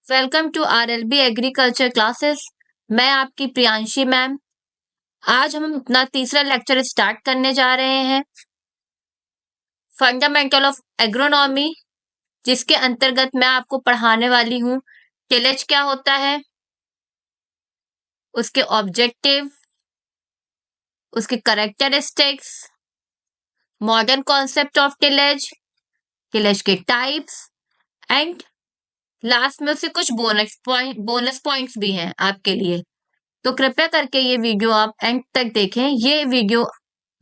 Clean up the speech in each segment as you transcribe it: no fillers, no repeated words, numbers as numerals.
Welcome to RLB agriculture classes. मैं आपकी Priyanshi ma'am. आज हम अपना तीसरा लेक्चर स्टार्ट करने जा रहे हैं, फंडामेंटल ऑफ एग्रोनॉमी, जिसके अंतर्गत मैं आपको पढ़ाने वाली हूँ टिलेज क्या होता है, उसके ऑब्जेक्टिव, उसके characteristics, modern concept of tillage, tillage के टाइप्स एंड लास्ट में उससे कुछ बोनस पॉइंट्स भी हैं आपके लिए। तो कृपया करके ये वीडियो आप एंड तक देखें। ये वीडियो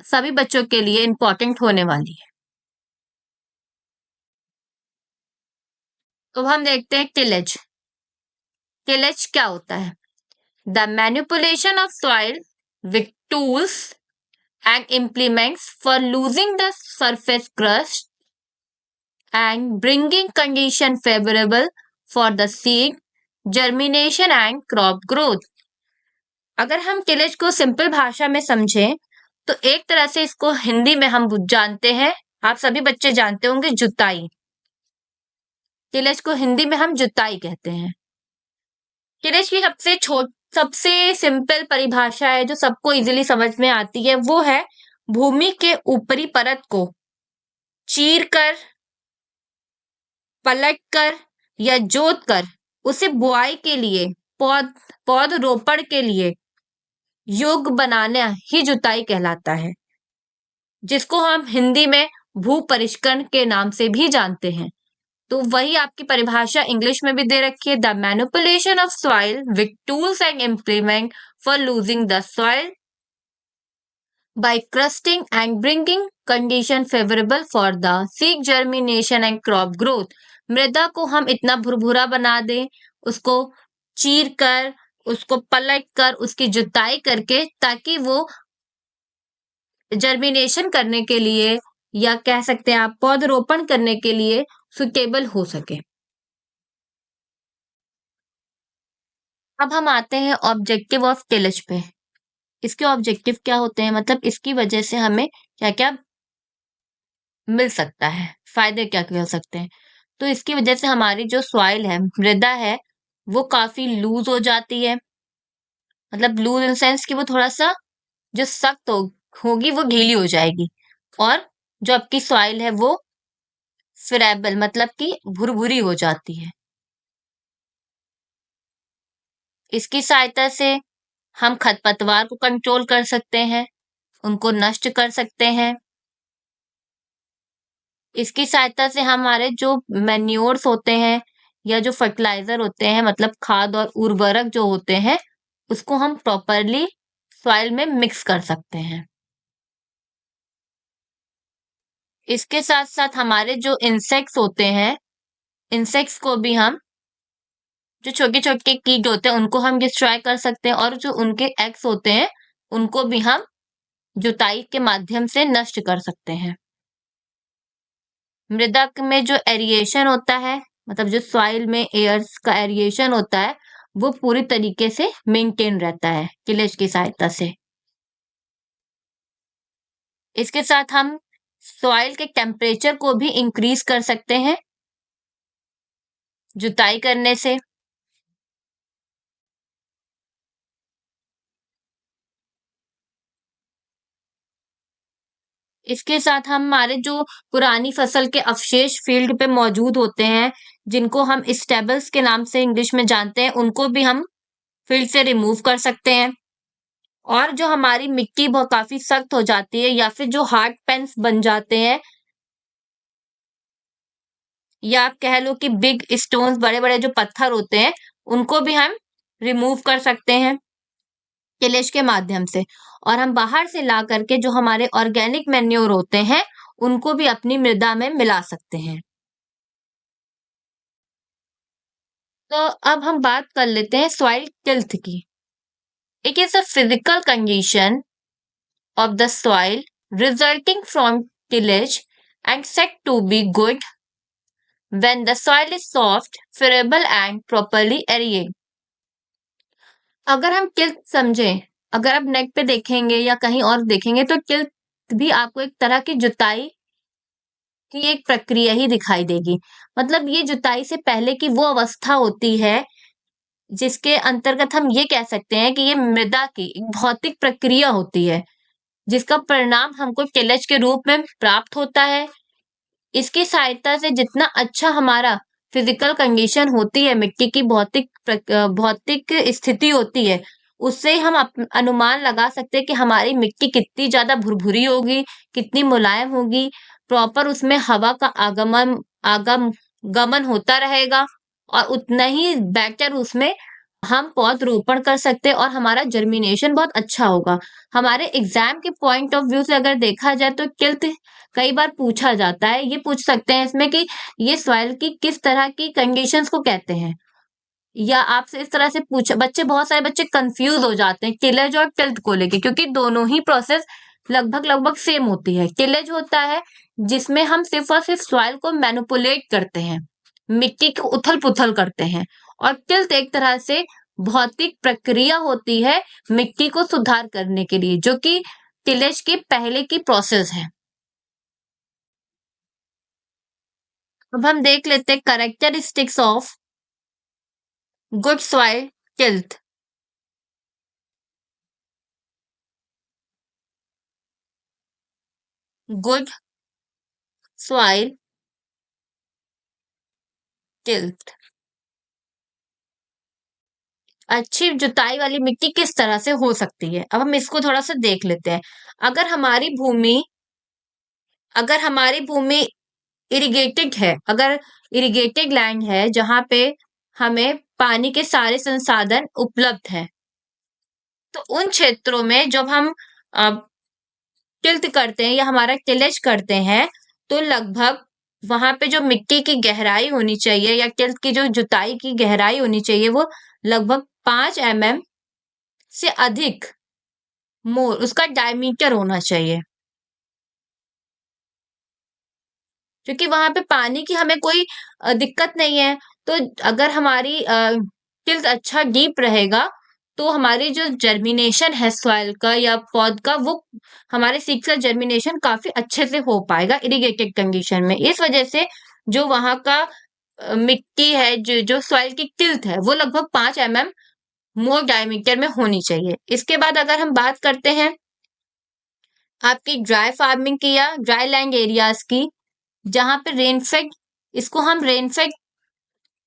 सभी बच्चों के लिए इम्पोर्टेंट होने वाली है। तो हम देखते हैं टिलेज। टिलेज क्या होता है? The manipulation of soil with tools and implements for losing the surface crust and bringing condition favourable for the seed germination and crop growth. अगर हम टिलेज को सिंपल भाषा में समझें तो एक तरह से इसको हिंदी में हम जानते हैं, आप सभी बच्चे जानते होंगे, जुताई। टिलेज को हिंदी में हम जुताई कहते हैं। टिलेज की सबसे सिंपल परिभाषा है जो सबको इजीली समझ में आती है, वो है भूमि के ऊपरी परत को चीर कर, पलट कर या जोत कर उसे बुआई के लिए, पौधरोपण के लिए योग्य बनाना ही जुताई कहलाता है, जिसको हम हिंदी में भू परिष्करण के नाम से भी जानते हैं। तो वही आपकी परिभाषा इंग्लिश में भी दे रखी है, the manipulation of soil with tools and implement for losing the soil by crusting and bringing condition favourable for the seed germination and crop growth. मृदा को हम इतना भुरभुरा बना दें, उसको चीर कर, उसको पलट कर, उसकी जुताई करके, ताकि वो जर्मिनेशन करने के लिए या कह सकते हैं आप पौधरोपण करने के लिए सुटेबल हो सके। अब हम आते हैं ऑब्जेक्टिव ऑफ टिलेज पे। इसके ऑब्जेक्टिव क्या होते हैं, मतलब इसकी वजह से हमें क्या क्या मिल सकता है, फायदे क्या क्या हो सकते हैं। तो इसकी वजह से हमारी जो सॉइल है, मृदा है, वो काफी लूज हो जाती है। मतलब लूज इन सेंस कि वो थोड़ा सा जो सख्त होगी वो ढीली हो जाएगी, और जो आपकी सॉइल है वो फ्रेबल मतलब कि भुरभुरी हो जाती है। इसकी सहायता से हम खरपतवार को कंट्रोल कर सकते हैं, उनको नष्ट कर सकते हैं। इसकी सहायता से हमारे जो मैन्योर्स होते हैं या जो फर्टिलाइजर होते हैं, मतलब खाद और उर्वरक जो होते हैं, उसको हम प्रॉपरली सॉइल में मिक्स कर सकते हैं। इसके साथ साथ हमारे जो इंसेक्ट्स होते हैं, इंसेक्ट्स को भी हम, जो छोटे छोटे कीट होते हैं उनको हम डिस्ट्रॉय कर सकते हैं, और जो उनके एग्स होते हैं उनको भी हम जुताई के माध्यम से नष्ट कर सकते हैं। मृदा में जो एरिएशन होता है, मतलब जो सॉइल में एयर्स का एरिएशन होता है, वो पूरी तरीके से मेंटेन रहता है टिलेज की सहायता से। इसके साथ हम सॉइल के टेम्परेचर को भी इंक्रीज कर सकते हैं जुताई करने से। इसके साथ हमारे जो पुरानी फसल के अवशेष फील्ड पे मौजूद होते हैं, जिनको हम स्टेबल्स के नाम से इंग्लिश में जानते हैं, उनको भी हम फील्ड से रिमूव कर सकते हैं। और जो हमारी मिट्टी बहुत काफी सख्त हो जाती है, या फिर जो हार्ड पेन्स बन जाते हैं, या आप कह लो कि बिग स्टोन्स, बड़े बड़े जो पत्थर होते हैं, उनको भी हम रिमूव कर सकते हैं टिलेज के माध्यम से। और हम बाहर से ला करके जो हमारे ऑर्गेनिक मैन्योर होते हैं, उनको भी अपनी मृदा में मिला सकते हैं। तो अब हम बात कर लेते हैं सॉइल टिल्थ की। It is a physical condition of the soil resulting from tillage and said to be good when the soil is soft, friable and properly aerated. अगर हम टिल्थ समझें, अगर आप नेट पे देखेंगे या कहीं और देखेंगे, तो टिल्थ भी आपको एक तरह की जुताई की एक प्रक्रिया ही दिखाई देगी। मतलब ये जुताई से पहले की वो अवस्था होती है जिसके अंतर्गत हम ये कह सकते हैं कि ये मृदा की एक भौतिक प्रक्रिया होती है, जिसका परिणाम हमको टिलेज के रूप में प्राप्त होता है। इसकी सहायता से जितना अच्छा हमारा फिजिकल कंडीशन होती है, मिट्टी की भौतिक स्थिति होती है, उससे हम अनुमान लगा सकते हैं कि हमारी मिट्टी कितनी ज्यादा भुरभुरी होगी, कितनी मुलायम होगी, प्रॉपर उसमें हवा का आगम गमन होता रहेगा और उतना ही बेटर उसमें हम पौधरोपण कर सकते हैं और हमारा जर्मिनेशन बहुत अच्छा होगा। हमारे एग्जाम के पॉइंट ऑफ व्यू से अगर देखा जाए तो टिल्थ कई बार पूछा जाता है। ये पूछ सकते हैं इसमें कि ये सॉइल की किस तरह की कंडीशंस को कहते हैं, या आपसे इस तरह से पूछा, बहुत सारे बच्चे कंफ्यूज हो जाते हैं टिलेज और टिल्थ को लेके, क्योंकि दोनों ही प्रोसेस लगभग लगभग सेम होती है। टिलेज होता है जिसमें हम सिर्फ और सिर्फ सॉइल को मैनिपुलेट करते हैं, मिट्टी को उथल पुथल करते हैं, और टिल्थ एक तरह से भौतिक प्रक्रिया होती है मिट्टी को सुधार करने के लिए, जो कि टिलेज के पहले की प्रोसेस है। अब हम देख लेते हैं characteristics of good soil tilth. Good soil tilth, अच्छी जुताई वाली मिट्टी किस तरह से हो सकती है, अब हम इसको थोड़ा सा देख लेते हैं। अगर हमारी भूमि अगर हमारी भूमि इरिगेटेड है, अगर इरिगेटेड लैंड है जहां पे हमें पानी के सारे संसाधन उपलब्ध हैं, तो उन क्षेत्रों में जब हम टिल्थ करते हैं या हमारा टिलेज करते हैं, तो लगभग वहां पे जो मिट्टी की गहराई होनी चाहिए या टिल्थ की जो जुताई की गहराई होनी चाहिए, वो लगभग 5 mm से अधिक मोर उसका डायमीटर होना चाहिए, क्योंकि वहां पे पानी की हमें कोई दिक्कत नहीं है। तो अगर हमारी टिल्थ अच्छा डीप रहेगा, तो हमारी जो जर्मिनेशन है सॉइल का या पौध का, वो हमारे सीड्स का जर्मिनेशन काफी अच्छे से हो पाएगा इरिगेटेड कंडीशन में। इस वजह से जो वहां का मिट्टी है, जो जो सॉइल की टिल्थ है, वो लगभग 5 mm मोर डायमीटर में होनी चाहिए। इसके बाद अगर हम बात करते हैं आपकी ड्राई फार्मिंग की या ड्राई लैंड एरियाज की, जहां पे रेनफेड, इसको हम रेनफेड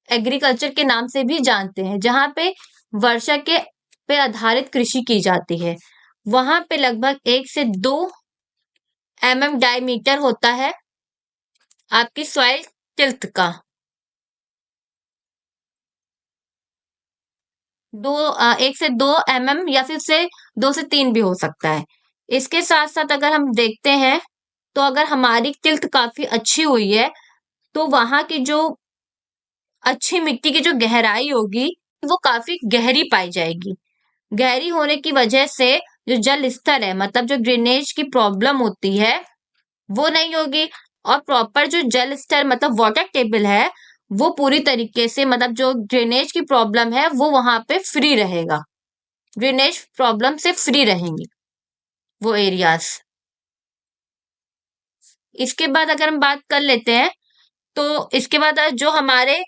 एग्रीकल्चर के नाम से भी जानते हैं, जहां पे वर्षा के पे आधारित कृषि की जाती है, वहां पे लगभग 1 से 2 mm डायमीटर होता है आपकी सॉइल टिल्थ का। 1 से 2 mm या फिर से 2 से 3 भी हो सकता है। इसके साथ साथ अगर हम देखते हैं, तो अगर हमारी टिल्थ काफी अच्छी हुई है, तो वहां की जो अच्छी मिट्टी की जो गहराई होगी, वो काफी गहरी पाई जाएगी। गहरी होने की वजह से जो जल स्तर है, मतलब जो ड्रेनेज की प्रॉब्लम होती है, वो नहीं होगी, और प्रॉपर जो जल स्तर मतलब वाटर टेबल है, वो पूरी तरीके से, मतलब जो ड्रेनेज की प्रॉब्लम है वो वहां पे फ्री रहेगा, ड्रेनेज प्रॉब्लम से फ्री रहेंगी वो एरियाज। इसके बाद अगर हम बात कर लेते हैं, तो इसके बाद जो हमारे,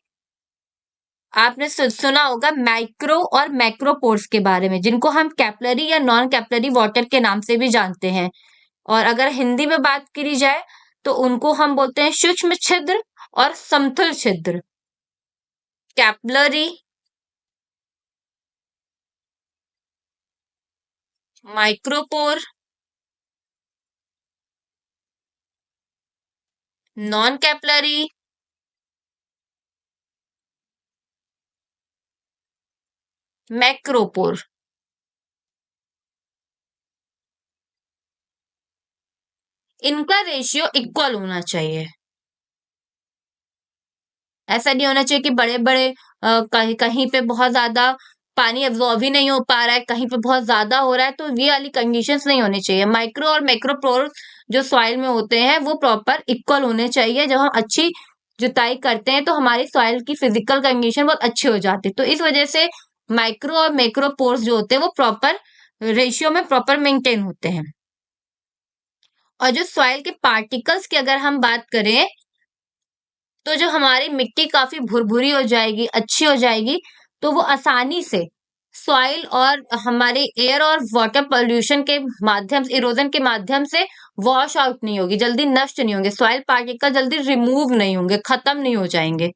आपने सुना होगा माइक्रो और मैक्रोपोर्स के बारे में, जिनको हम कैपिलरी या नॉन कैपिलरी वाटर के नाम से भी जानते हैं, और अगर हिंदी में बात करी जाए तो उनको हम बोलते हैं सूक्ष्म छिद्र और समतल छिद्र। Capillary, micropore, non capillary, macropore. इनका रेशियो इक्वल होना चाहिए। ऐसा नहीं होना चाहिए कि बड़े बड़े कहीं कहीं पे बहुत ज्यादा पानी एब्जॉर्ब ही नहीं हो पा रहा है, कहीं पे बहुत ज्यादा हो रहा है, तो ये वाली कंडीशंस नहीं होनी चाहिए। माइक्रो और मैक्रोपोर जो सॉइल में होते हैं, वो प्रॉपर इक्वल होने चाहिए। जब हम अच्छी जुताई करते हैं, तो हमारी सॉइल की फिजिकल कंडीशन बहुत अच्छी हो जाती है। तो इस वजह से माइक्रो और मैक्रोपोर्स जो होते हैं, वो प्रॉपर रेशियो में प्रॉपर मेंटेन होते हैं। और जो सॉइल के पार्टिकल्स की अगर हम बात करें, तो जो हमारी मिट्टी काफी भुरभुरी हो जाएगी, अच्छी हो जाएगी, तो वो आसानी से सॉइल और हमारे एयर और वाटर पोल्यूशन के माध्यम से, इरोजन के माध्यम से वॉश आउट नहीं होगी, जल्दी नष्ट नहीं होंगे, सॉइल पार्टिकल जल्दी रिमूव नहीं होंगे, खत्म नहीं हो जाएंगे।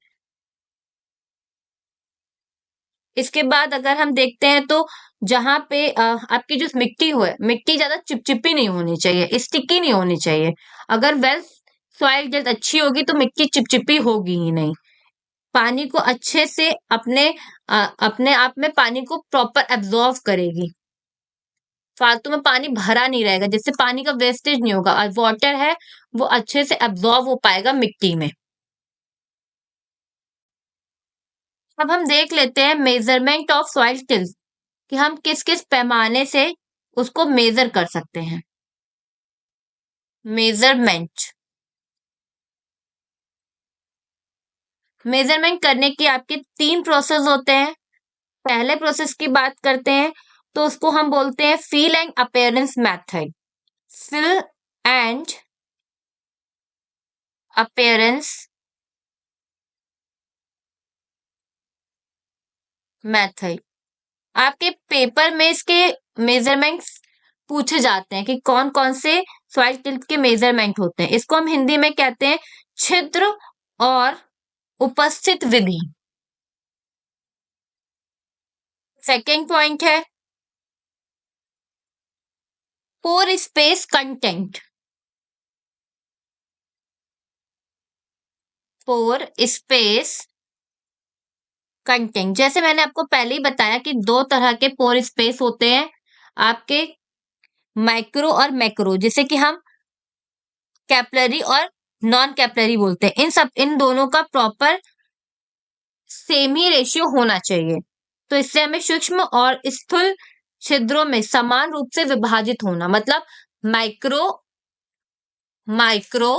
इसके बाद अगर हम देखते हैं तो जहाँ पे आपकी जो मिट्टी हो है, मिट्टी ज्यादा चिपचिपी नहीं होनी चाहिए, स्टिकी नहीं होनी चाहिए। अगर वेल सॉइल जल्द अच्छी होगी तो मिट्टी चिपचिपी होगी ही नहीं। पानी को अच्छे से अपने आप में पानी को प्रॉपर एब्जॉर्व करेगी। फालतू में पानी भरा नहीं रहेगा, जिससे पानी का वेस्टेज नहीं होगा और वाटर है वो अच्छे से एब्जॉर्व हो पाएगा मिट्टी में। अब हम देख लेते हैं मेजरमेंट ऑफ सॉइल टिल्स, कि हम किस किस पैमाने से उसको मेजर कर सकते हैं। मेजरमेंट, मेजरमेंट करने की आपके 3 प्रोसेस होते हैं। पहले प्रोसेस की बात करते हैं तो उसको हम बोलते हैं feel and appearance method. Feel and appearance method. आपके पेपर में इसके मेजरमेंट्स पूछे जाते हैं कि कौन कौन से सॉइल टिल्ट के मेजरमेंट होते हैं। इसको हम हिंदी में कहते हैं छिद्र और उपस्थित विधि। सेकेंड पॉइंट है पोर स्पेस कंटेंट। पोर स्पेस कंटेंट, जैसे मैंने आपको पहले ही बताया कि 2 तरह के पोर स्पेस होते हैं, आपके माइक्रो और मैक्रो, जिसे कि हम कैपिलरी और नॉन कैपिलरी बोलते हैं। इन दोनों का प्रॉपर सेम ही रेशियो होना चाहिए। तो इससे हमें सूक्ष्म और स्थूल छिद्रों में समान रूप से विभाजित होना, मतलब माइक्रो माइक्रो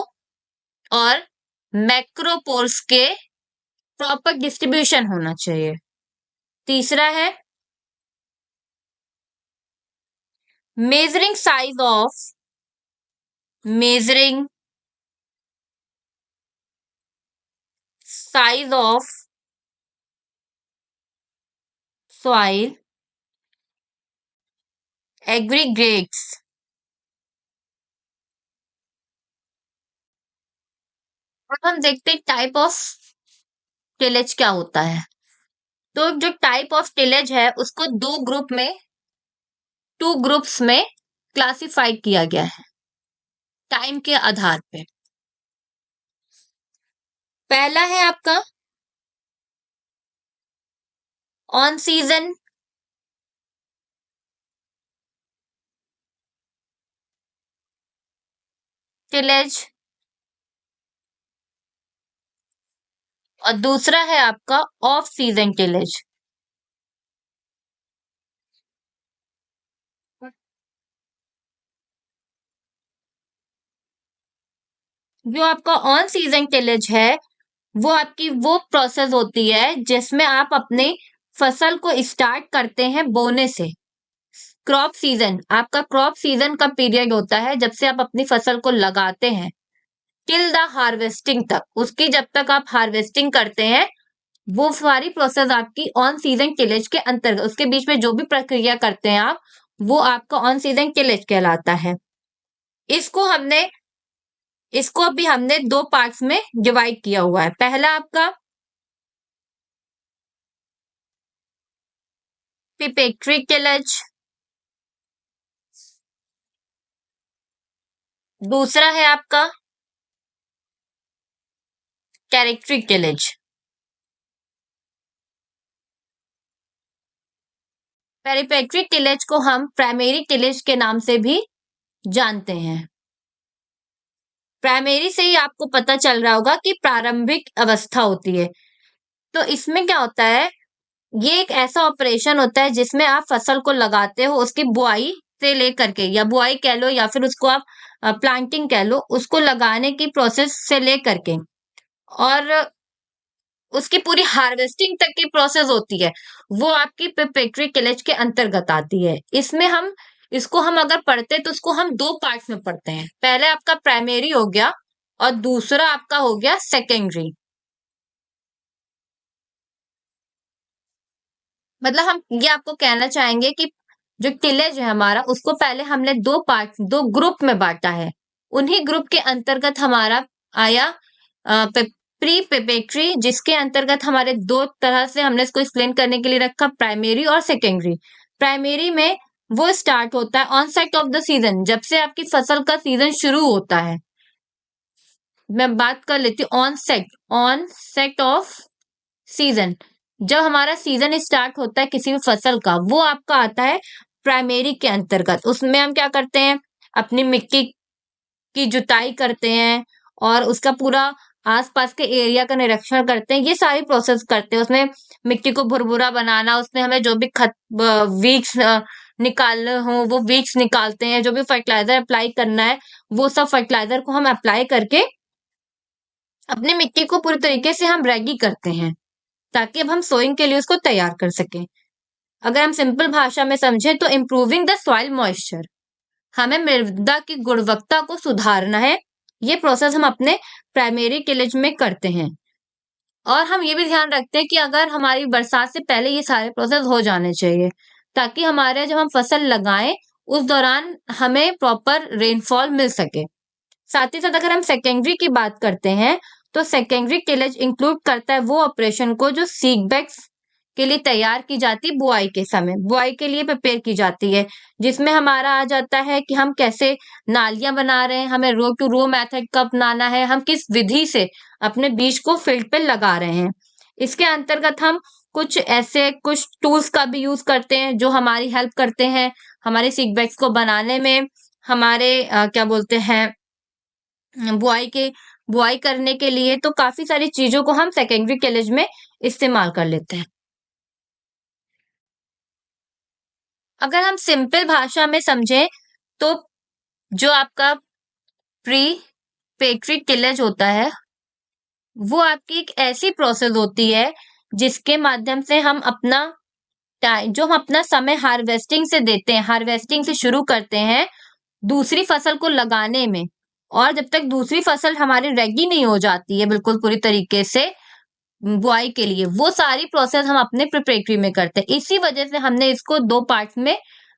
और मैक्रोपोर्स के प्रॉपर डिस्ट्रीब्यूशन होना चाहिए। तीसरा है measuring size of measuring size of soil aggregates. अब हम देखते हैं टाइप ऑफ टिलेज क्या होता है। तो जो टाइप ऑफ टिलेज है उसको 2 ग्रुप्स में क्लासिफाइड किया गया है टाइम के आधार पे। पहला है आपका ऑन सीजन टिलेज और दूसरा है आपका ऑफ सीजन टिलेज। जो आपका ऑन सीजन टिलेज है वो आपकी वो प्रोसेस होती है जिसमें आप अपने फसल को स्टार्ट करते हैं बोने से। क्रॉप सीजन, आपका क्रॉप सीजन का पीरियड होता है जब से आप अपनी फसल को लगाते हैं टिल द हार्वेस्टिंग तक, उसकी जब तक आप हार्वेस्टिंग करते हैं वो सारी प्रोसेस आपकी ऑन सीजन टिलेज के अंतर्गत, उसके बीच में जो भी प्रक्रिया करते हैं आप, वो आपका ऑन सीजन टिलेज कहलाता है। इसको हमने इसको अभी हमने 2 पार्ट्स में डिवाइड किया हुआ है। पहला आपका पिपेट्री टिलेज, दूसरा है आपका टेरिटरी टिलेज। पेरिपेट्री टिलेज को हम प्राइमरी टिलेज के नाम से भी जानते हैं। प्राइमरी से ही आपको पता चल रहा होगा कि प्रारंभिक अवस्था होती है। तो इसमें क्या होता है, ये एक ऐसा ऑपरेशन होता है जिसमें आप फसल को लगाते हो, उसकी बुआई से लेकर के, या बुआई कह लो या फिर उसको आप प्लांटिंग कह लो, उसको लगाने की प्रोसेस से लेकर के और उसकी पूरी हार्वेस्टिंग तक की प्रोसेस होती है, वो आपकी पिपेट्री टिलेज के अंतर्गत आती है। इसमें हम इसको हम अगर पढ़ते हैं तो इसको हम दो पार्ट्स में पढ़ते हैं। पहले आपका प्राइमरी हो गया और दूसरा आपका हो गया सेकेंडरी। मतलब हम ये आपको कहना चाहेंगे कि जो टिलेज है हमारा, उसको पहले हमने दो पार्ट, दो ग्रुप में बांटा है। उन्हीं ग्रुप के अंतर्गत हमारा आया प्री प्रिपरेटरी, जिसके अंतर्गत हमारे दो तरह से हमने इसको एक्सप्लेन करने के लिए रखा, प्राइमरी और सेकेंडरी। प्राइमरी में वो स्टार्ट होता है ऑनसेट ऑफ द सीजन, जब से आपकी फसल का सीजन शुरू होता है। मैं बात कर लेती हूँ ऑन सेट ऑफ सीजन। जब हमारा सीजन स्टार्ट होता है किसी भी फसल का, वो आपका आता है प्राइमरी के अंतर्गत। उसमें हम क्या करते हैं, अपनी मिट्टी की जुताई करते हैं और उसका पूरा आसपास के एरिया का निरीक्षण करते हैं। ये सारी प्रोसेस करते हैं। उसमें मिट्टी को भुरभुरा बनाना, उसमें हमें जो भी खत वीक्स निकालने हो वो वीक्स निकालते हैं। जो भी फर्टिलाइजर अप्लाई करना है वो सब फर्टिलाइजर को हम अप्लाई करके अपनी मिट्टी को पूरी तरीके से हम रेडी करते हैं, ताकि अब हम सोइंग के लिए उसको तैयार कर सकें। अगर हम सिंपल भाषा में समझें तो इम्प्रूविंग द सॉइल मॉइस्चर, हमें मृदा की गुणवत्ता को सुधारना है। ये प्रोसेस हम अपने प्राइमरी टिलेज में करते हैं। और हम ये भी ध्यान रखते हैं कि अगर हमारी बरसात से पहले ये सारे प्रोसेस हो जाने चाहिए, ताकि हमारे जब हम फसल लगाएं उस दौरान हमें प्रॉपर रेनफॉल मिल सके। साथ ही साथ अगर हम सेकेंडरी की बात करते हैं तो सेकेंडरी टिलेज इंक्लूड करता है वो ऑपरेशन को जो सीडबेड्स के लिए तैयार की जाती है, बुआई के लिए प्रिपेयर की जाती है, जिसमें हमारा आ जाता है कि हम कैसे नालियां बना रहे हैं, हमें रो टू रो मेथड का अपनाना है, हम किस विधि से अपने बीज को फील्ड पे लगा रहे हैं। इसके अंतर्गत हम कुछ टूल्स का भी यूज करते हैं जो हमारी हेल्प करते हैं हमारे सीडबेड्स को बनाने में, हमारे क्या बोलते हैं बुआई करने के लिए। तो काफी सारी चीजों को हम सेकेंडरी टिलेज में इस्तेमाल कर लेते हैं। अगर हम सिंपल भाषा में समझें तो जो आपका प्री पेट्री टिलेज होता है वो आपकी एक ऐसी प्रोसेस होती है जिसके माध्यम से हम अपना जो हम अपना समय हार्वेस्टिंग से देते हैं, हार्वेस्टिंग से शुरू करते हैं दूसरी फसल को लगाने में, और जब तक दूसरी फसल हमारी रेडी नहीं हो जाती है बिल्कुल पूरी तरीके से बुआई के लिए, वो सारी प्रोसेस हम अपने प्रिपरेटरी में करते हैं। इसी वजह से हमने इसको दो पार्ट्स में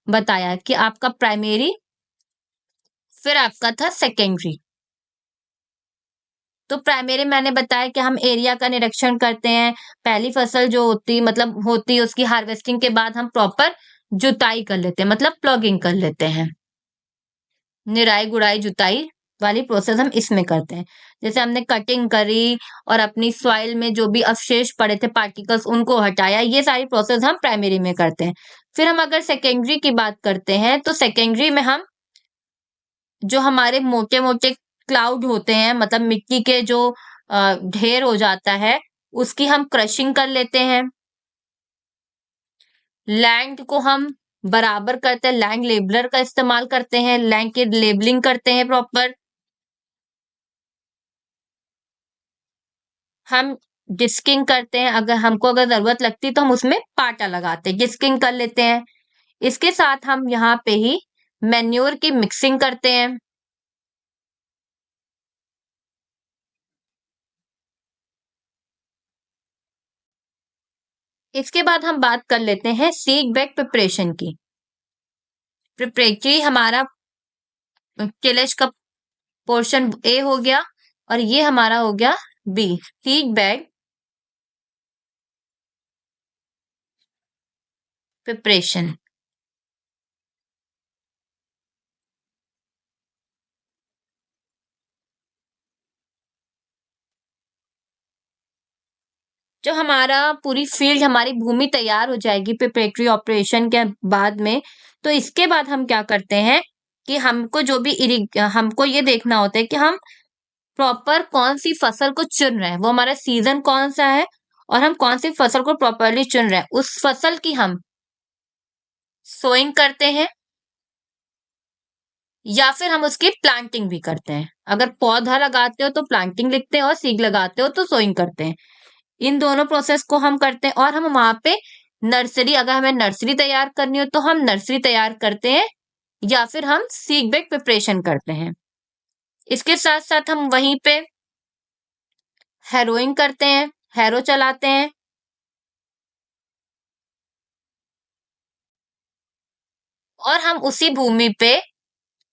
बताया कि आपका प्राइमरी फिर आपका था सेकेंडरी। तो प्राइमरी मैंने बताया कि हम एरिया का निरीक्षण करते हैं, पहली फसल जो होती है उसकी हार्वेस्टिंग के बाद हम प्रॉपर जुताई कर लेते हैं, मतलब प्लॉगिंग कर लेते हैं। निराई गुड़ाई जुताई वाली प्रोसेस हम इसमें करते हैं। जैसे हमने कटिंग करी और अपनी सॉइल में जो भी अवशेष पड़े थे पार्टिकल्स उनको हटाया, ये सारी प्रोसेस हम प्राइमरी में करते हैं। फिर हम अगर सेकेंडरी की बात करते हैं तो सेकेंडरी में हम जो हमारे मोटे मोटे क्लाउड होते हैं, मतलब मिट्टी के जो ढेर हो जाता है, उसकी हम क्रशिंग कर लेते हैं। लैंड को हम बराबर करते हैं, लैंड लेबलर का इस्तेमाल करते हैं, लैंड की लेबलिंग करते हैं प्रॉपर। हम डिस्किंग करते हैं, अगर जरूरत लगती तो हम उसमें पाटा लगाते हैं, डिस्किंग कर लेते हैं। इसके साथ हम यहाँ पे ही मैन्योर की मिक्सिंग करते हैं। इसके बाद हम बात कर लेते हैं सीड बेड प्रिपरेशन की। प्रिपरेटरी हमारा टिलेज का पोर्शन ए हो गया और ये हमारा हो गया बी, सीड बेड प्रिपरेशन। जो हमारा पूरी फील्ड, हमारी भूमि तैयार हो जाएगी प्रिपरेटरी ऑपरेशन के बाद में, तो इसके बाद हम क्या करते हैं कि हमको ये देखना होता है कि हम प्रॉपर कौन सी फसल को चुन रहे हैं, वो हमारा सीजन कौन सा है और हम कौन सी फसल को प्रॉपरली चुन रहे हैं। उस फसल की हम सोइंग करते हैं या फिर हम उसकी प्लांटिंग भी करते हैं। अगर पौधा लगाते हो तो प्लांटिंग लिखते हैं और सीड लगाते हो तो सोइंग करते हैं। इन दोनों प्रोसेस को हम करते हैं और हम वहां पे अगर हमें नर्सरी तैयार करनी हो तो हम नर्सरी तैयार करते हैं या फिर हम सीड बेड प्रिपरेशन करते हैं। इसके साथ साथ हम वहीं पे हैरोइंग करते हैं, हैरो चलाते हैं। और हम उसी भूमि पे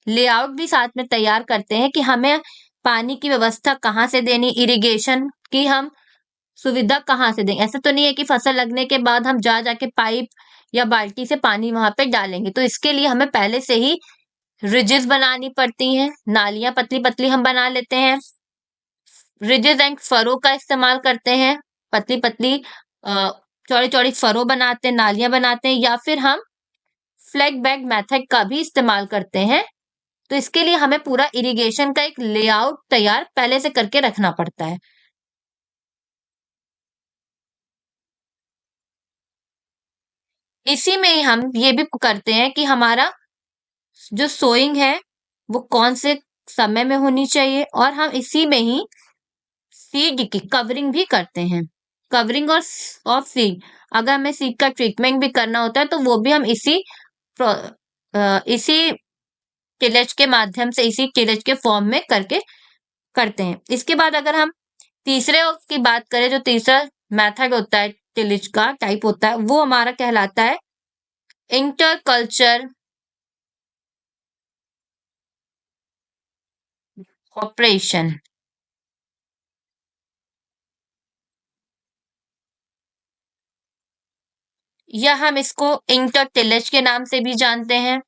लेआउट भी साथ में तैयार करते हैं कि हमें पानी की व्यवस्था कहाँ से देनी, इरिगेशन की हम सुविधा कहाँ से देंगे। ऐसा तो नहीं है कि फसल लगने के बाद हम जा जाके पाइप या बाल्टी से पानी वहां पे डालेंगे। तो इसके लिए हमें पहले से ही रिजेस बनानी पड़ती हैं, नालियां पतली पतली हम बना लेते हैं। रिजेस एंड फरो का इस्तेमाल करते हैं, पतली पतली चौड़ी चौड़ी फरो बनाते हैं, नालियां बनाते हैं, या फिर हम फ्लैग बैग मेथड का भी इस्तेमाल करते हैं। तो इसके लिए हमें पूरा इरिगेशन का एक लेआउट तैयार पहले से करके रखना पड़ता है। इसी में ही हम ये भी करते हैं कि हमारा जो सोइंग है वो कौन से समय में होनी चाहिए, और हम इसी में ही सीड की कवरिंग भी करते हैं। कवरिंग और ऑफ सीड, अगर हमें सीड का ट्रीटमेंट भी करना होता है तो वो भी हम इसी टिलेज के माध्यम से, इसी टिलेज के फॉर्म में करके करते हैं। इसके बाद अगर हम तीसरे की बात करें, जो तीसरा मेथड होता है टिलेज का टाइप होता है, वो हमारा कहलाता है इंटरकल्चर ऑपरेशन, या हम इसको इंटर टिलेज के नाम से भी जानते हैं,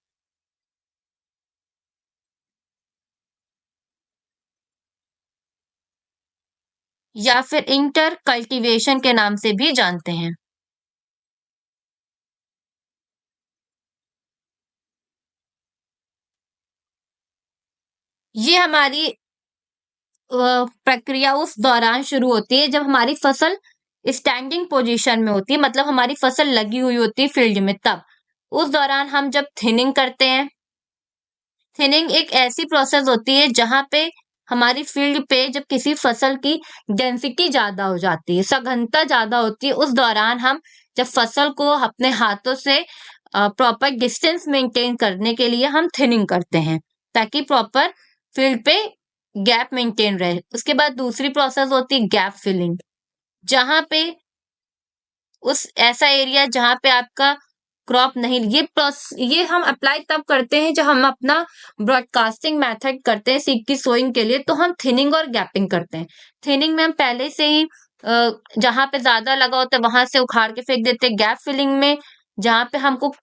या फिर इंटर कल्टीवेशन के नाम से भी जानते हैं। ये हमारी प्रक्रिया उस दौरान शुरू होती है जब हमारी फसल स्टैंडिंग पोजीशन में होती है, मतलब हमारी फसल लगी हुई होती है फील्ड में। तब उस दौरान हम जब थिनिंग करते हैं, थिनिंग एक ऐसी प्रोसेस होती है जहां पे हमारी फील्ड पे जब किसी फसल की डेंसिटी ज्यादा हो जाती है, सघनता ज्यादा होती है, उस दौरान हम जब फसल को अपने हाथों से प्रॉपर डिस्टेंस मेंटेन करने के लिए हम थिनिंग करते हैं, ताकि प्रॉपर फील्ड पे गैप मेंटेन रहे। उसके बाद दूसरी प्रोसेस होती है गैप फिलिंग, जहां पे उस ऐसा एरिया जहां पे आपका क्रॉप नहीं, ये हम अप्लाई तब करते हैं जब हम अपना ब्रॉडकास्टिंग मेथड करते हैं सीड की सोइंग के लिए, तो हम थिनिंग और गैपिंग करते हैं। थिनिंग में हम पहले से ही जहां पे ज्यादा लगा होता है वहां से उखाड़ के फेंक देते हैं। गैप फिलिंग में जहां पे हमको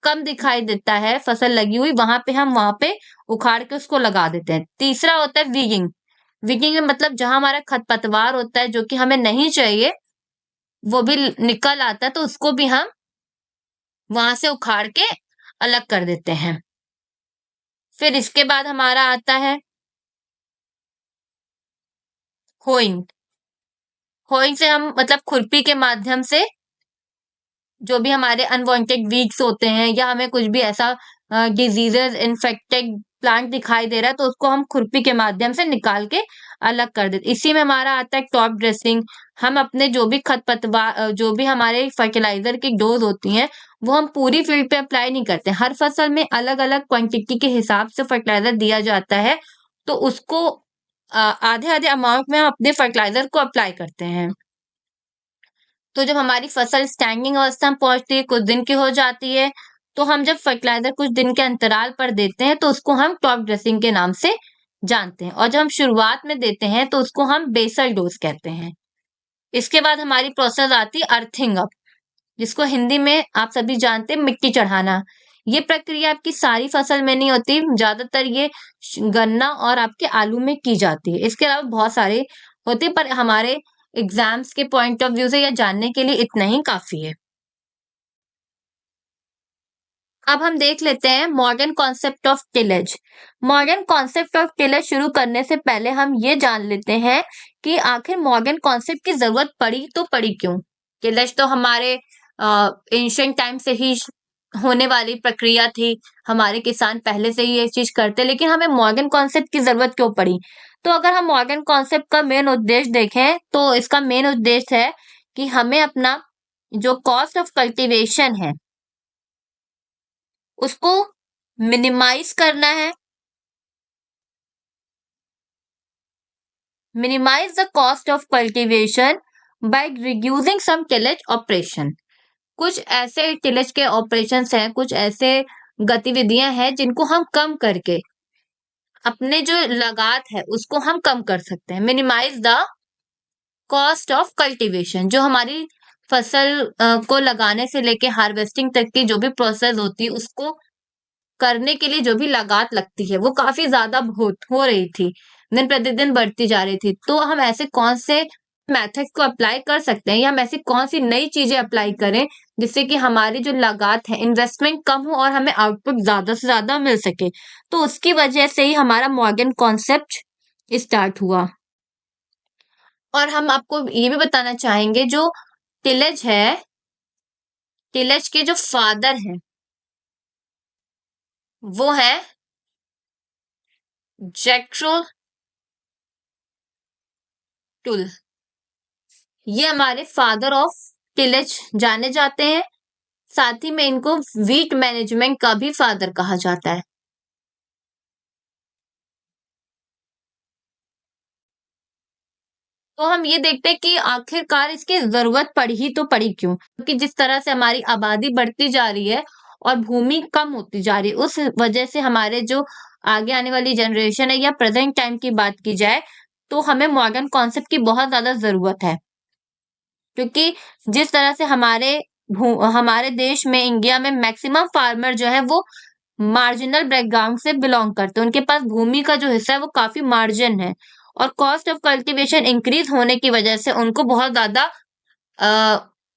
कम दिखाई देता है फसल लगी हुई, वहां पे उखाड़ के उसको लगा देते हैं। तीसरा होता है विगिंग। विगिंग में मतलब जहां हमारा खरपतवार होता है जो कि हमें नहीं चाहिए, वो भी निकल आता है, तो उसको भी हम वहां से उखाड़ के अलग कर देते हैं। फिर इसके बाद हमारा आता है होइंग। होइंग से हम मतलब खुरपी के माध्यम से जो भी हमारे अनवांटेड वीड्स होते हैं, या हमें कुछ भी ऐसा डिजीजेस इन्फेक्टेड प्लांट दिखाई दे रहा है, तो उसको हम खुरपी के माध्यम से निकाल के अलग कर देते। इसी में हमारा आता है टॉप ड्रेसिंग। हम अपने जो भी खरपतवार, जो भी हमारे फर्टिलाइजर की डोज होती हैं, वो हम पूरी फील्ड पे अप्लाई नहीं करते। हर फसल में अलग अलग क्वांटिटी के हिसाब से फर्टिलाइजर दिया जाता है, तो उसको आधे आधे अमाउंट में हम अपने फर्टिलाइजर को अप्लाई करते हैं। तो जब हमारी फसल स्टैंडिंग अवस्था में पहुंचती है, कुछ दिन की हो जाती है, तो हम जब फर्टिलाइजर कुछ दिन के अंतराल पर देते हैं, तो उसको हम टॉप ड्रेसिंग के नाम से जानते हैं। और जब हम शुरुआत में देते हैं तो उसको हम बेसल डोज कहते हैं। इसके बाद हमारी प्रोसेस आती है अर्थिंग अप, जिसको हिंदी में आप सभी जानते हैं मिट्टी चढ़ाना। ये प्रक्रिया आपकी सारी फसल में नहीं होती, ज्यादातर ये गन्ना और आपके आलू में की जाती है। इसके अलावा बहुत सारे होते हैं, पर हमारे एग्जाम्स के पॉइंट ऑफ व्यू से यह जानने के लिए इतना ही काफी है। अब हम देख लेते हैं modern concept of tillage. Modern concept of tillage शुरू करने से पहले हम ये जान लेते हैं कि आखिर मॉडर्न कॉन्सेप्ट की जरूरत पड़ी तो पड़ी क्यों। टिलेज तो हमारे एंशिएंट टाइम से ही होने वाली प्रक्रिया थी, हमारे किसान पहले से ही ये चीज करते, लेकिन हमें मॉडर्न कॉन्सेप्ट की जरूरत क्यों पड़ी। तो अगर हम मॉडर्न कॉन्सेप्ट का मेन उद्देश्य देखें, तो इसका मेन उद्देश्य है कि हमें अपना जो कॉस्ट ऑफ कल्टीवेशन है उसको मिनिमाइज करना है, minimise the cost of cultivation by reducing some tillage operation. कुछ ऐसे टिलेज के ऑपरेशंस हैं, कुछ ऐसे गतिविधियां हैं जिनको हम कम करके अपने जो लागत है उसको हम कम कर सकते हैं। Minimise the cost of cultivation, जो हमारी फसल को लगाने से लेके हार्वेस्टिंग तक की जो भी प्रोसेस होती है उसको करने के लिए जो भी लागत लगती है वो काफी ज्यादा हो रही थी, दिन प्रतिदिन बढ़ती जा रही थी। तो हम ऐसे कौन से मेथड्स को अप्लाई कर सकते हैं या हम ऐसी कौन सी नई चीजें अप्लाई करें जिससे कि हमारी जो लागत है, इन्वेस्टमेंट कम हो और हमें आउटपुट ज्यादा से ज्यादा मिल सके। तो उसकी वजह से ही हमारा मॉर्गन कॉन्सेप्ट स्टार्ट हुआ। और हम आपको ये भी बताना चाहेंगे, जो टिलेज है, टिलेज के जो फादर हैं वो है जैक्रो टुल। ये हमारे फादर ऑफ टिलेज जाने जाते हैं। साथ ही में इनको वीट मैनेजमेंट का भी फादर कहा जाता है। तो हम ये देखते हैं कि आखिरकार इसकी जरूरत पड़ी ही तो पड़ी क्यों, क्योंकि जिस तरह से हमारी आबादी बढ़ती जा रही है और भूमि कम होती जा रही है, उस वजह से हमारे जो आगे आने वाली जनरेशन है या प्रेजेंट टाइम की बात की जाए तो हमें मॉडर्न कॉन्सेप्ट की बहुत ज्यादा जरूरत है। क्योंकि जिस तरह से हमारे देश में, इंडिया में मैक्सिमम फार्मर जो है वो मार्जिनल बैकग्राउंड से बिलोंग करते हैं। उनके पास भूमि का जो हिस्सा है वो काफी मार्जिन है और कॉस्ट ऑफ कल्टीवेशन इंक्रीज होने की वजह से उनको बहुत ज्यादा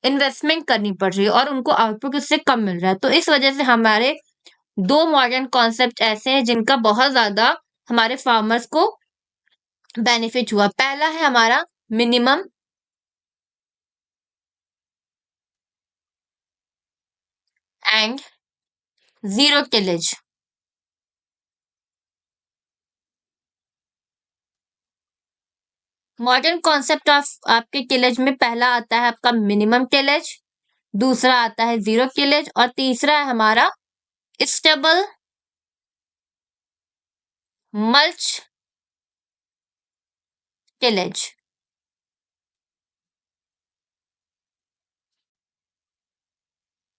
इन्वेस्टमेंट करनी पड़ रही है और उनको आउटपुट उससे कम मिल रहा है। तो इस वजह से हमारे दो मॉडर्न कॉन्सेप्ट ऐसे हैं जिनका बहुत ज्यादा हमारे फार्मर्स को बेनिफिट हुआ। पहला है हमारा minimum and zero tillage. Modern concept of आपके टिलेज में पहला आता है आपका मिनिमम टिलेज, दूसरा आता है जीरो टिलेज और तीसरा है हमारा स्टेबल मल्च टिलेज।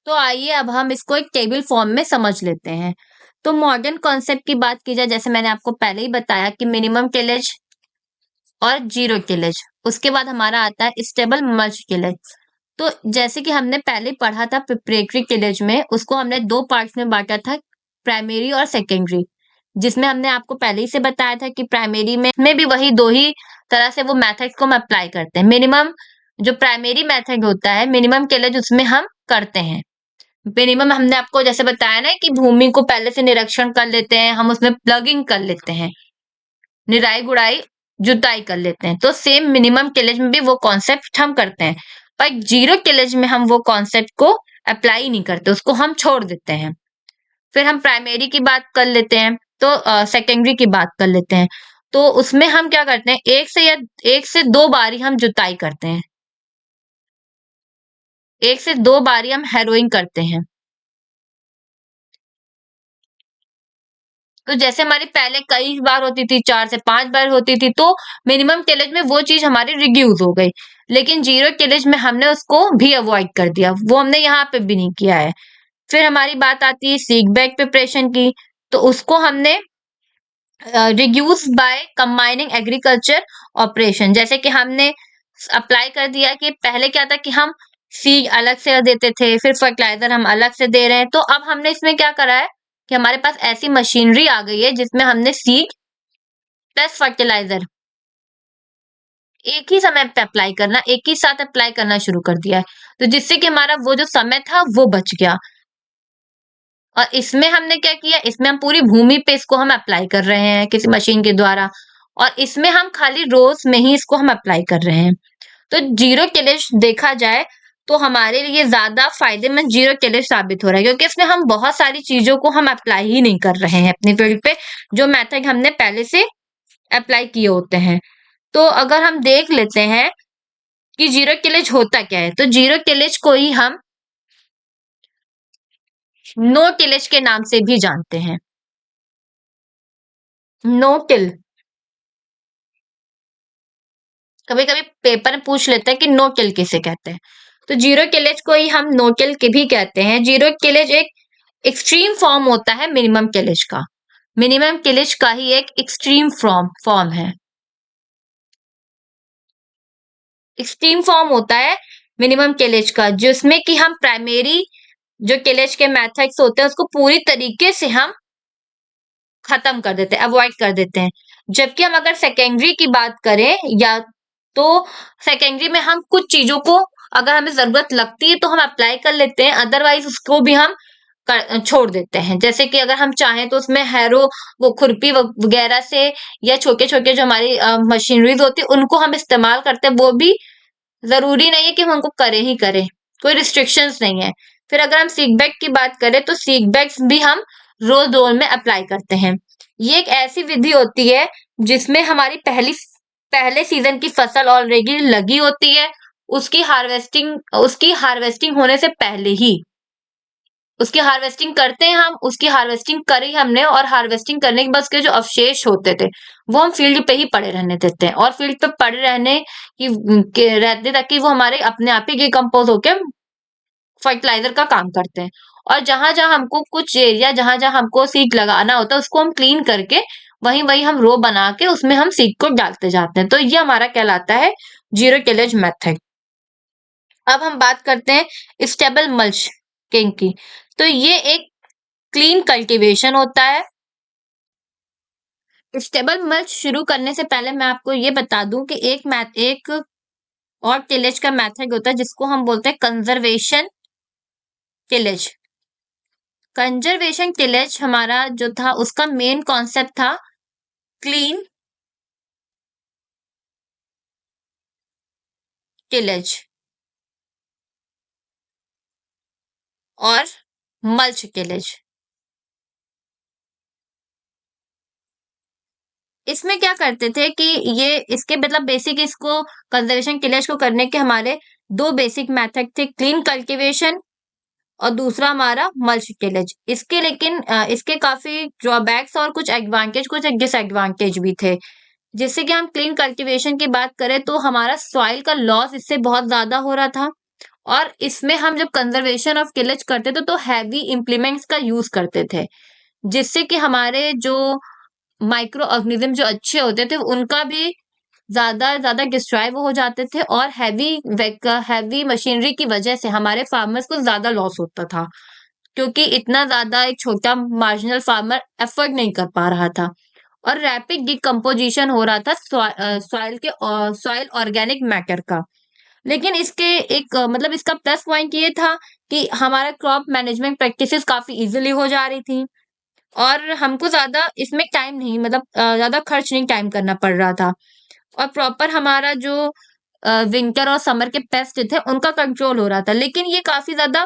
तो आइए अब हम इसको एक टेबल फॉर्म में समझ लेते हैं। तो मॉडर्न कॉन्सेप्ट की बात की जाए, जैसे मैंने आपको पहले ही बताया कि मिनिमम टिलेज और जीरो टिलेज, उसके बाद हमारा आता है स्टेबल मल्च टिलेज। तो जैसे कि हमने पहले पढ़ा था प्रिपरेटरी टिलेज में, उसको हमने दो पार्ट्स में बांटा था, प्राइमरी और सेकेंडरी, जिसमें हमने आपको पहले ही से बताया था कि प्राइमरी में भी वही दो ही तरह से वो मेथड्स को हम अप्लाई करते हैं। मिनिमम जो प्राइमरी मेथड होता है मिनिमम टिलेज, उसमें हम करते हैं मिनिमम, हमने आपको जैसे बताया ना कि भूमि को पहले से निरीक्षण कर लेते हैं, हम उसमें प्लगिंग कर लेते हैं, निराई गुड़ाई जुताई कर लेते हैं। तो सेम मिनिमम टिलेज में भी वो कॉन्सेप्ट हम करते हैं, पर जीरो टिलेज में हम वो कॉन्सेप्ट को अप्लाई नहीं करते, उसको हम छोड़ देते हैं। फिर हम प्राइमरी की बात कर लेते हैं, तो सेकेंडरी की बात कर लेते हैं। तो उसमें हम क्या करते हैं, एक से दो बारी हम जुताई करते हैं, एक से दो बारी हम हैरोइंग करते हैं। तो जैसे हमारी पहले कई बार होती थी, 4 से 5 बार होती थी, तो मिनिमम टिलेज में वो चीज हमारी रिड्यूस हो गई। लेकिन जीरो टिलेज में हमने उसको भी अवॉइड कर दिया, वो हमने यहाँ पे भी नहीं किया है। फिर हमारी बात आती है सीड बेड प्रिपरेशन की, तो उसको हमने reduce by combining agriculture operation. जैसे कि हमने अप्लाई कर दिया कि पहले क्या था कि हम सीड अलग से देते थे, फिर फर्टिलाइजर हम अलग से दे रहे हैं। तो अब हमने इसमें क्या करा है कि हमारे पास ऐसी मशीनरी आ गई है जिसमें हमने सीड प्लस फर्टिलाइजर एक ही समय पे अप्लाई करना, एक ही साथ अप्लाई करना शुरू कर दिया है। तो जिससे कि हमारा वो जो समय था वो बच गया। और इसमें हमने क्या किया, इसमें हम पूरी भूमि पे इसको हम अप्लाई कर रहे हैं किसी मशीन के द्वारा, और इसमें हम खाली रोज में ही इसको हम अप्लाई कर रहे हैं। तो जीरो टिलेज देखा जाए तो हमारे लिए ज्यादा फायदेमंद जीरो टिलेज साबित हो रहा है, क्योंकि इसमें हम बहुत सारी चीजों को हम अप्लाई ही नहीं कर रहे हैं अपनी फील्ड पे, जो मेथड हमने पहले से अप्लाई किए होते हैं। तो अगर हम देख लेते हैं कि जीरो टिलेज होता क्या है, तो जीरो टिलेज को ही हम नो टिलेज के नाम से भी जानते हैं। नो टिल, कभी कभी पेपर में पूछ लेते हैं कि नो टिल किसे कहते हैं, तो जीरो टिलेज को ही हम नो टिल के भी कहते हैं। जीरो टिलेज एक एक्सट्रीम फॉर्म होता है मिनिमम टिलेज का। मिनिमम टिलेज का ही एक एक्सट्रीम फॉर्म है। एक्सट्रीम फॉर्म होता है मिनिमम टिलेज का, जिसमें कि हम प्राइमरी जो टिलेज के मेथड्स होते हैं उसको पूरी तरीके से हम खत्म कर देते हैं, अवॉइड कर देते हैं। जबकि हम अगर सेकेंडरी की बात करें, या तो सेकेंडरी में हम कुछ चीजों को अगर हमें जरूरत लगती है तो हम अप्लाई कर लेते हैं, अदरवाइज उसको भी हम छोड़ देते हैं। जैसे कि अगर हम चाहें तो उसमें हैरो, वो खुरपी वगैरह से, या छोटे छोटे जो हमारी मशीनरीज होती है उनको हम इस्तेमाल करते हैं, वो भी जरूरी नहीं है कि हम उनको करें ही करें, कोई रिस्ट्रिक्शंस नहीं है। फिर अगर हम सीक बैग की बात करें तो सीक बैग्स भी हम रोज रोल में अप्लाई करते हैं। ये एक ऐसी विधि होती है जिसमें हमारी पहले सीजन की फसल ऑलरेडी लगी होती है, उसकी हार्वेस्टिंग होने से पहले ही उसकी हार्वेस्टिंग करते हैं हम, उसकी हार्वेस्टिंग करी हमने, और हार्वेस्टिंग करने के बाद उसके जो अवशेष होते थे वो हम फील्ड पे ही पड़े रहने देते हैं, और फील्ड पे पड़े रहने के रहते ताकि वो हमारे अपने आप ही डिकम्पोज होके फर्टिलाइजर का काम करते हैं। और जहां जहां हमको कुछ एरिया, जहां जहां हमको सीड लगाना होता है उसको हम क्लीन करके वहीं वहीं हम रो बना के उसमें हम सीड को डालते जाते हैं। तो ये हमारा कहलाता है जीरो टिलेज मेथड। अब हम बात करते हैं स्टेबल मल्चिंग की। तो ये एक क्लीन कल्टीवेशन होता है। स्टेबल मल्च शुरू करने से पहले मैं आपको ये बता दूं कि एक और टिलेज का मेथड होता है जिसको हम बोलते हैं कंजर्वेशन टिलेज। कंजर्वेशन टिलेज हमारा जो था उसका मेन कॉन्सेप्ट था क्लीन टिलेज और मल्च टिलेज। इसमें क्या करते थे कि ये इसके मतलब बेसिक इसको कंजर्वेशन टिलेज को करने के हमारे दो बेसिक मेथड थे, क्लीन कल्टीवेशन और दूसरा हमारा मल्च टिलेज। इसके लेकिन इसके काफी ड्रॉबैक्स और कुछ एडवांटेज, कुछ डिसएडवांटेज भी थे। जैसे कि हम क्लीन कल्टीवेशन की बात करें तो हमारा सॉइल का लॉस इससे बहुत ज्यादा हो रहा था, और इसमें हम जब कंजर्वेशन ऑफ टिलेज करते थे तो हैवी इम्प्लीमेंट्स का यूज करते थे, जिससे कि हमारे जो माइक्रो ऑर्गेनिज्म जो अच्छे होते थे उनका भी ज्यादा ज्यादा डिस्ट्रॉय वो हो जाते थे, और हैवी मशीनरी की वजह से हमारे फार्मर्स को ज्यादा लॉस होता था, क्योंकि इतना ज्यादा एक छोटा मार्जिनल फार्मर एफर्ट नहीं कर पा रहा था, और रैपिड डिकम्पोजिशन हो रहा था सॉइल ऑर्गेनिक मैटर का। लेकिन इसके मतलब इसका प्लस पॉइंट ये था कि हमारा क्रॉप मैनेजमेंट प्रैक्टिसेस काफी इजीली हो जा रही थी, और हमको ज्यादा इसमें टाइम नहीं, मतलब ज्यादा खर्च नहीं टाइम करना पड़ रहा था, और प्रॉपर हमारा जो विंटर और समर के पेस्ट थे उनका कंट्रोल हो रहा था। लेकिन ये काफी ज्यादा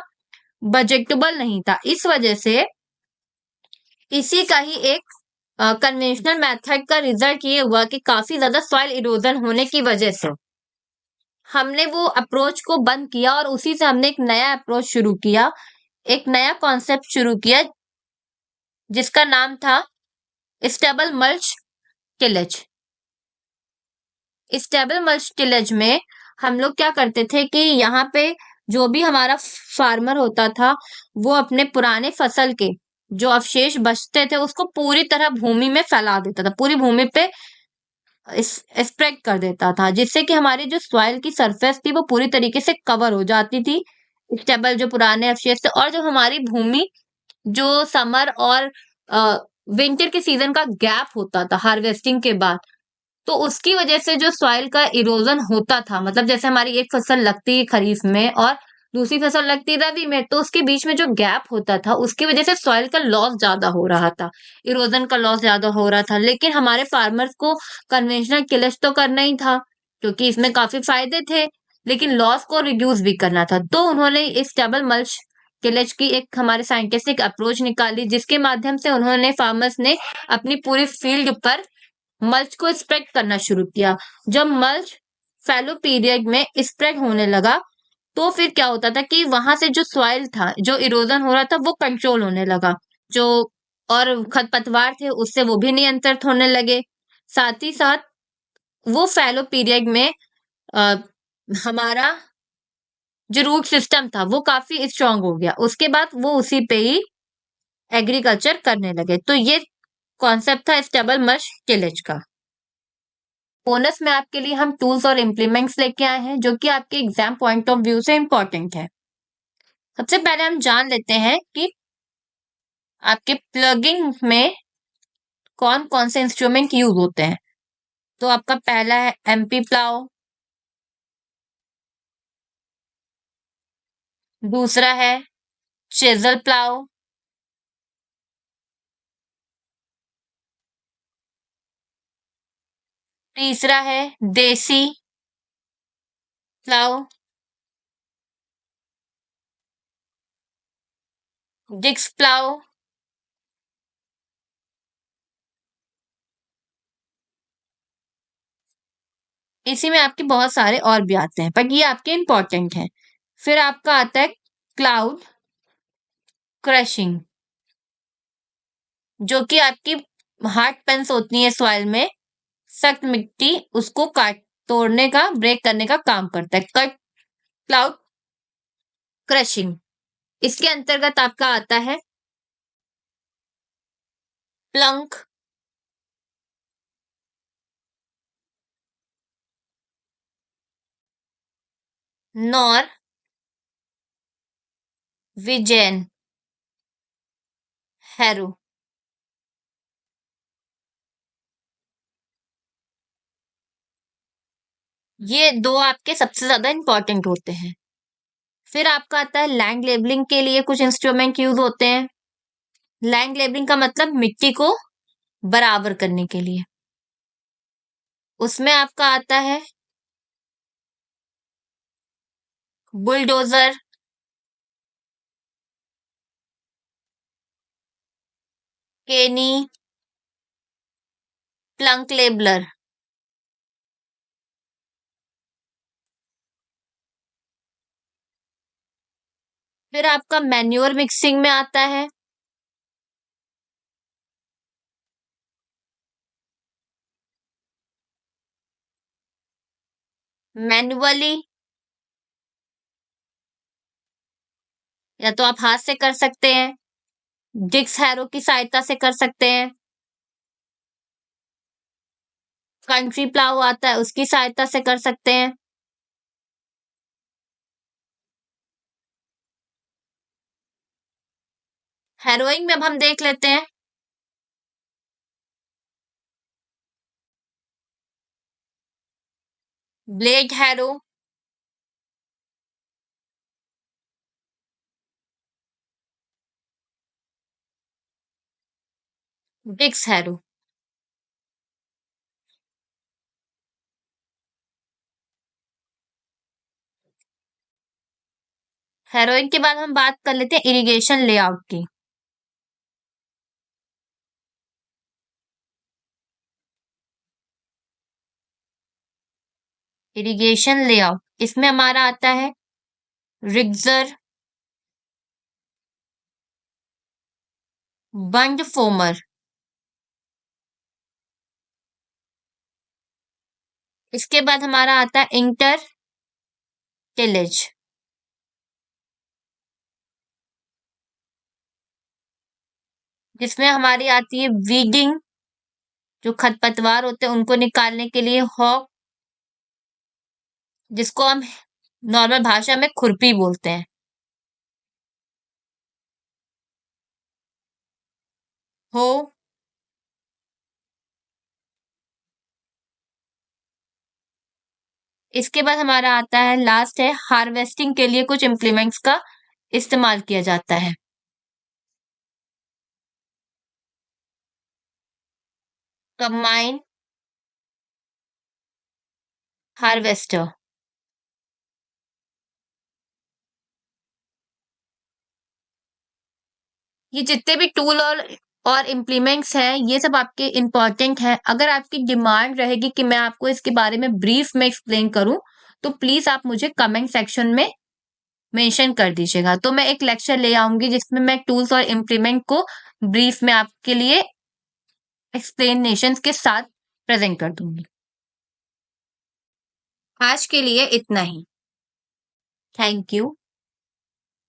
बजटेबल नहीं था, इस वजह से इसी का ही एक कन्वेंशनल मेथड का रिजल्ट ये हुआ कि काफी ज्यादा सॉइल इरोजन होने की वजह से हमने वो अप्रोच को बंद किया, और उसी से हमने एक नया अप्रोच शुरू किया, एक नया कॉन्सेप्ट शुरू किया जिसका नाम था stable mulch tillage. Stable mulch tillage में हम लोग क्या करते थे कि यहाँ पे जो भी हमारा फार्मर होता था वो अपने पुराने फसल के जो अवशेष बचते थे उसको पूरी तरह भूमि में फैला देता था, पूरी भूमि पे स्प्रेड कर देता था, जिससे कि हमारी जो सॉइल की सरफेस थी वो पूरी तरीके से कवर हो जाती थी स्टेबल जो पुराने अवशेष थे। और जो हमारी भूमि जो समर और विंटर के सीजन का गैप होता था हार्वेस्टिंग के बाद, तो उसकी वजह से जो सॉइल का इरोजन होता था, मतलब जैसे हमारी एक फसल लगती है खरीफ में और दूसरी फसल लगती है रबी में, तो उसके बीच में जो गैप होता था उसकी वजह से सॉइल का लॉस ज्यादा हो रहा था, इरोजन का लॉस ज्यादा हो रहा था। लेकिन हमारे फार्मर्स को कन्वेंशनल टिलेज तो करना ही था क्योंकि इसमें काफी फायदे थे, लेकिन लॉस को रिड्यूस भी करना था। तो उन्होंने इस डबल मल्च टिलेज की एक हमारे साइंटिस्टिक अप्रोच निकाली, जिसके माध्यम से उन्होंने फार्मर्स ने अपनी पूरी फील्ड पर मल्च को स्प्रेड करना शुरू किया। जब मल्च फैलो पीरियड में स्प्रेड होने लगा तो फिर क्या होता था कि वहां से जो सॉइल था, जो इरोजन हो रहा था, वो कंट्रोल होने लगा। जो और खरपतवार थे उससे वो भी नियंत्रित होने लगे। साथ ही साथ वो फैलो पीरियड में अ, हमारा जो रूट सिस्टम था वो काफी स्ट्रांग हो गया। उसके बाद वो उसी पे ही एग्रीकल्चर करने लगे। तो ये कॉन्सेप्ट था स्टेबल मश टिलेज का। बोनस में आपके लिए हम टूल्स और इम्प्लीमेंट्स लेके आए हैं जो कि आपके एग्जाम पॉइंट ऑफ व्यू से इम्पोर्टेंट है। सबसे पहले हम जान लेते हैं कि आपके प्लगिंग में कौन कौन से इंस्ट्रूमेंट यूज होते हैं। तो आपका पहला है एमपी प्लाव, दूसरा है चिजल प्लाव, तीसरा है देसी प्लाव, डिक्स प्लाव, इसी में आपके बहुत सारे और भी आते हैं बट ये आपके इंपॉर्टेंट हैं। फिर आपका आता है क्लाउड क्रशिंग, जो कि आपकी हार्ड पेंस होती है सॉइल में, सख्त मिट्टी उसको काट तोड़ने का, ब्रेक करने का काम करता है। कट क्लाउड क्रशिंग, इसके अंतर्गत आपका आता है प्लंक, नॉर विजेन, हैरो। ये दो आपके सबसे ज्यादा इंपॉर्टेंट होते हैं। फिर आपका आता है लैंड लेबलिंग के लिए कुछ इंस्ट्रूमेंट यूज होते हैं। लैंड लेबलिंग का मतलब मिट्टी को बराबर करने के लिए। उसमें आपका आता है बुलडोजर, केनी, प्लंक लेबलर। फिर आपका मैन्योर मिक्सिंग में आता है मैन्युअली, या तो आप हाथ से कर सकते हैं, डिक्स हैरो की सहायता से कर सकते हैं, कंट्री प्लाव आता है उसकी सहायता से कर सकते हैं। हैरोइंग में अब हम देख लेते हैं ब्लेड हैरो, डिक्स हैरो। हैरोइंग के बाद हम बात कर लेते हैं इरिगेशन लेआउट की। इरिगेशन लेआउट, इसमें हमारा आता है रिग्जर, बंड फोमर, इसके बाद हमारा आता है इंटर टिलेज, जिसमें हमारी आती है वीडिंग, जो खरपतवार होते हैं उनको निकालने के लिए हॉक, जिसको हम नॉर्मल भाषा में खुरपी बोलते हैं, हो। इसके बाद हमारा आता है लास्ट है हार्वेस्टिंग के लिए कुछ इम्प्लीमेंट्स का इस्तेमाल किया जाता है। कंबाइन हार्वेस्टर, ये जितने भी टूल और इम्प्लीमेंट्स हैं ये सब आपके इम्पोर्टेंट हैं। अगर आपकी डिमांड रहेगी कि मैं आपको इसके बारे में ब्रीफ में एक्सप्लेन करूं तो प्लीज आप मुझे कमेंट सेक्शन में मेंशन कर दीजिएगा। तो मैं एक लेक्चर ले आऊंगी जिसमें मैं टूल्स और इम्प्लीमेंट को ब्रीफ में आपके लिए एक्सप्लेनेशन के साथ प्रेजेंट कर दूंगी। आज के लिए इतना ही। थैंक यू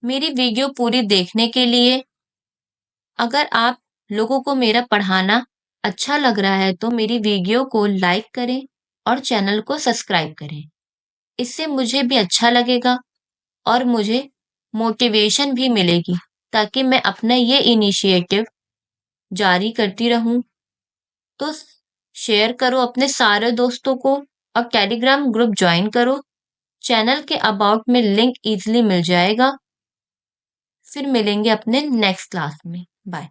मेरी वीडियो पूरी देखने के लिए। अगर आप लोगों को मेरा पढ़ाना अच्छा लग रहा है तो मेरी वीडियो को लाइक करें और चैनल को सब्सक्राइब करें। इससे मुझे भी अच्छा लगेगा और मुझे मोटिवेशन भी मिलेगी ताकि मैं अपना ये इनिशिएटिव जारी करती रहूं। तो शेयर करो अपने सारे दोस्तों को और टेलीग्राम ग्रुप ज्वाइन करो। चैनल के अबाउट में लिंक इजीली मिल जाएगा। फिर मिलेंगे अपने नेक्स्ट क्लास में। बाय।